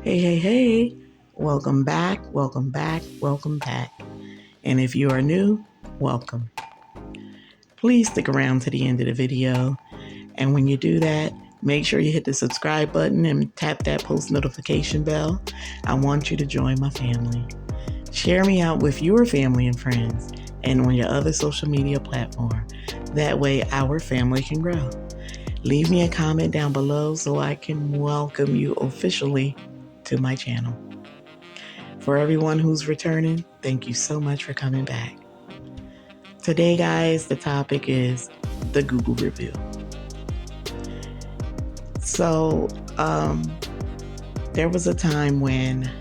Hey, hey, hey, welcome back, welcome back, welcome back. And if you are new, welcome. Please stick around to the end of the video. And when you do that, make sure you hit the subscribe button and tap that post notification bell. I want you to join my family. Share me out with your family and friends and on your other social media platform. That way our family can grow. Leave me a comment down below so I can welcome you officially to my channel. For everyone who's returning, thank you so much for coming back. Today, guys, the topic is the Google review. So, there was a time when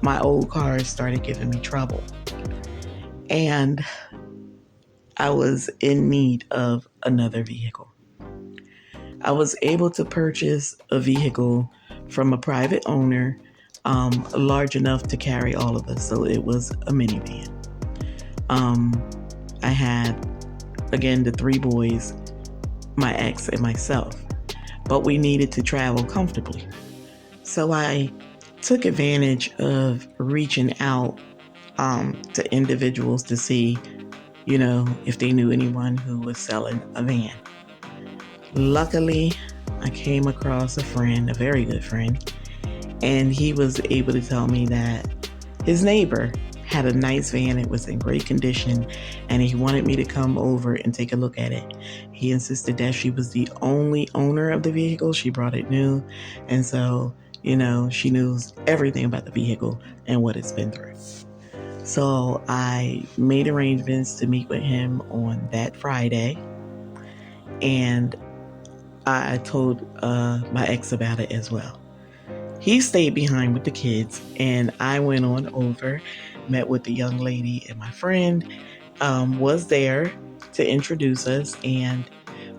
my old cars started giving me trouble, and I was in need of another vehicle. I was able to purchase a vehicle from a private owner, large enough to carry all of us. So it was a minivan. I had, again, the three boys, my ex and myself, but we needed to travel comfortably. So I took advantage of reaching out to individuals to see, if they knew anyone who was selling a van. Luckily, I came across a friend, a very good friend, and he was able to tell me that his neighbor had a nice van. It was in great condition, and he wanted me to come over and take a look at it. He insisted that she was the only owner of the vehicle. She brought it new, and so, she knows everything about the vehicle and what it's been through. So I made arrangements to meet with him on that Friday, and I told my ex about it as well. He stayed behind with the kids, and I went on over, met with the young lady, and my friend was there to introduce us, and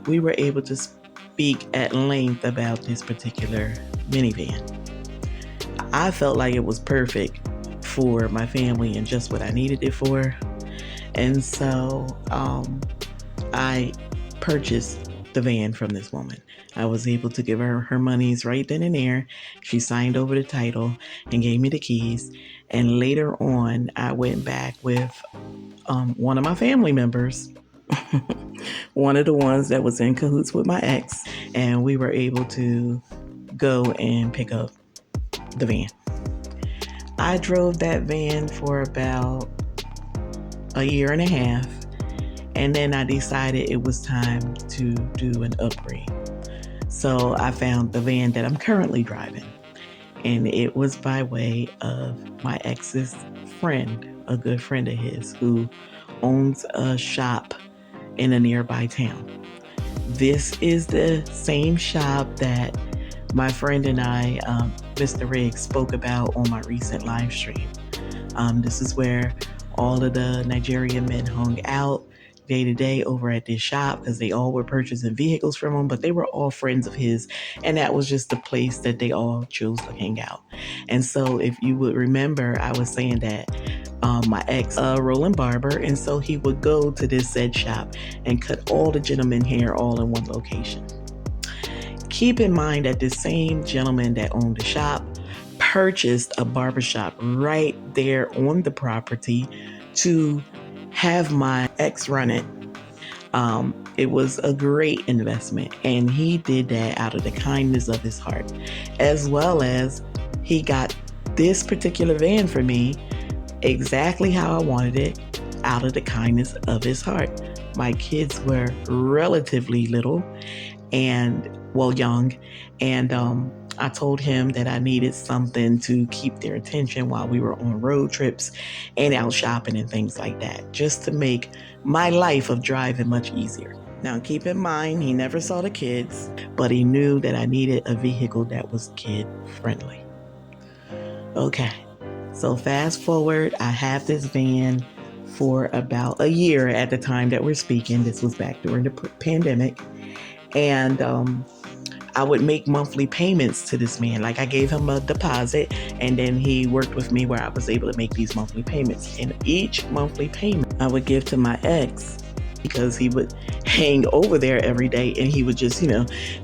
we were able to speak at length about this particular minivan. I felt like it was perfect for my family and just what I needed it for, and so I purchased the van from this woman. I was able to give her her monies right then and there. She signed over the title and gave me the keys. And later on, I went back with one of my family members, one of the ones that was in cahoots with my ex, and we were able to go and pick up the van. I drove that van for about a year and a half. And then I decided it was time to do an upgrade. So I found the van that I'm currently driving. And it was by way of my ex's friend, a good friend of his, who owns a shop in a nearby town. This is the same shop that my friend and I, Mr. Riggs, spoke about on my recent live stream. This is where all of the Nigerian men hung out day to day over at this shop, because they all were purchasing vehicles from him, but they were all friends of his, and that was just the place that they all chose to hang out. And so if you would remember, I was saying that my ex, Roland Barber, and so he would go to this said shop and cut all the gentlemen hair all in one location. Keep in mind that the same gentleman that owned the shop purchased a barbershop right there on the property to have my ex run it. It was a great investment, and he did that out of the kindness of his heart, as well as he got this particular van for me exactly how I wanted it, out of the kindness of his heart. My kids were relatively little and young, and I told him that I needed something to keep their attention while we were on road trips and out shopping and things like that, just to make my life of driving much easier. Now, keep in mind, he never saw the kids, but he knew that I needed a vehicle that was kid friendly. Okay, so fast forward, I have this van for about a year at the time that we're speaking. This was back during the pandemic. And I would make monthly payments to this man. Like, I gave him a deposit, and then he worked with me where I was able to make these monthly payments. And each monthly payment I would give to my ex because he would hang over there every day and he would just,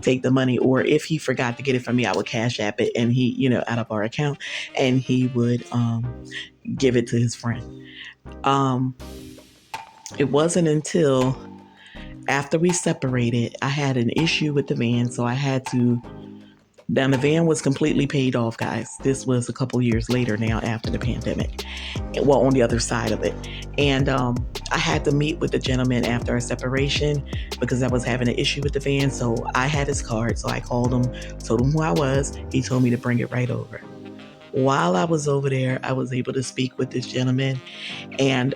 take the money. Or if he forgot to get it from me, I would cash app it and he, out of our account, and he would give it to his friend. Um, it wasn't until after we separated, I had an issue with the van, so I had to. Now, the van was completely paid off, guys. This was a couple years later now after the pandemic. Well, on the other side of it. And I had to meet with the gentleman after our separation because I was having an issue with the van. So I had his card. So I called him, told him who I was. He told me to bring it right over. While I was over there, I was able to speak with this gentleman. And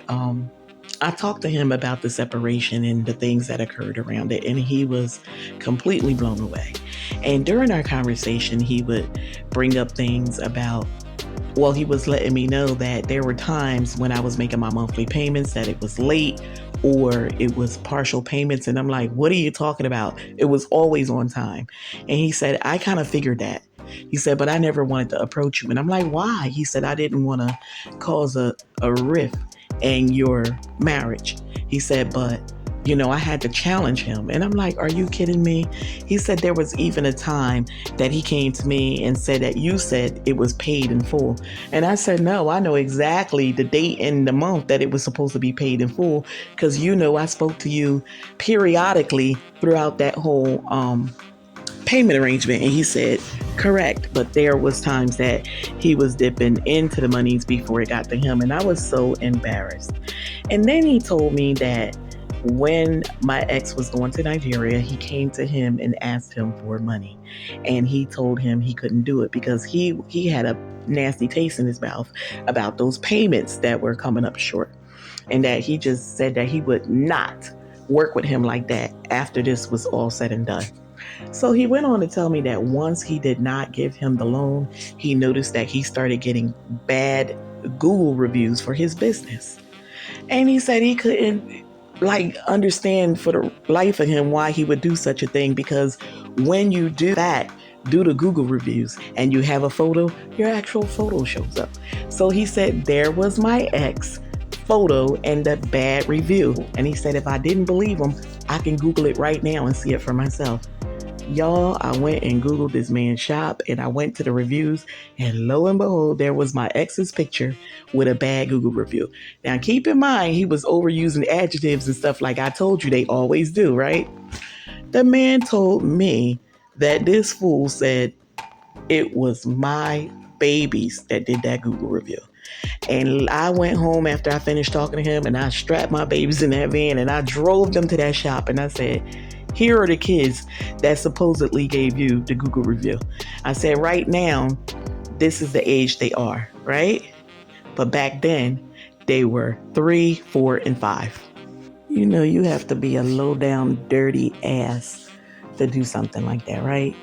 I talked to him about the separation and the things that occurred around it, and he was completely blown away. And during our conversation, he would bring up things about, well, he was letting me know that there were times when I was making my monthly payments that it was late or it was partial payments. And I'm like, what are you talking about? It was always on time. And he said, I kind of figured that. He said, but I never wanted to approach you. And I'm like, why? He said, I didn't want to cause a rift in your marriage. He said, but I had to challenge him. And I'm like, are you kidding me? He said there was even a time that he came to me and said that you said it was paid in full. And I said, no, I know exactly the date and the month that it was supposed to be paid in full because I spoke to you periodically throughout that whole payment arrangement. And he said, correct. But there was times that he was dipping into the monies before it got to him. And I was so embarrassed. And then he told me that when my ex was going to Nigeria, he came to him and asked him for money. And he told him he couldn't do it because he had a nasty taste in his mouth about those payments that were coming up short. And that he just said that he would not work with him like that after this was all said and done. So he went on to tell me that once he did not give him the loan, he noticed that he started getting bad Google reviews for his business. And he said he couldn't understand for the life of him why he would do such a thing, because when you do that, do the Google reviews and you have a photo, your actual photo shows up. So he said there was my ex photo and the bad review. And he said if I didn't believe him, I can Google it right now and see it for myself. Y'all, I went and Googled this man's shop and I went to the reviews, and lo and behold, there was my ex's picture with a bad Google review. Now, keep in mind, he was overusing adjectives and stuff like I told you they always do, right? The man told me that this fool said it was my babies that did that Google review. And I went home after I finished talking to him and I strapped my babies in that van and I drove them to that shop and I said, here are the kids that supposedly gave you the Google review. I said, right now, this is the age they are, right? But back then, they were 3, 4, and 5. You have to be a low down, dirty ass to do something like that, right?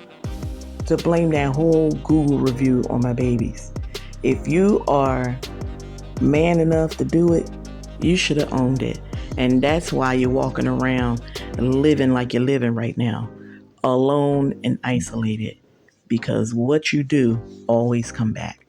To blame that whole Google review on my babies. If you are man enough to do it, you should have owned it. And that's why you're walking around living like you're living right now, alone and isolated, because what you do always come back.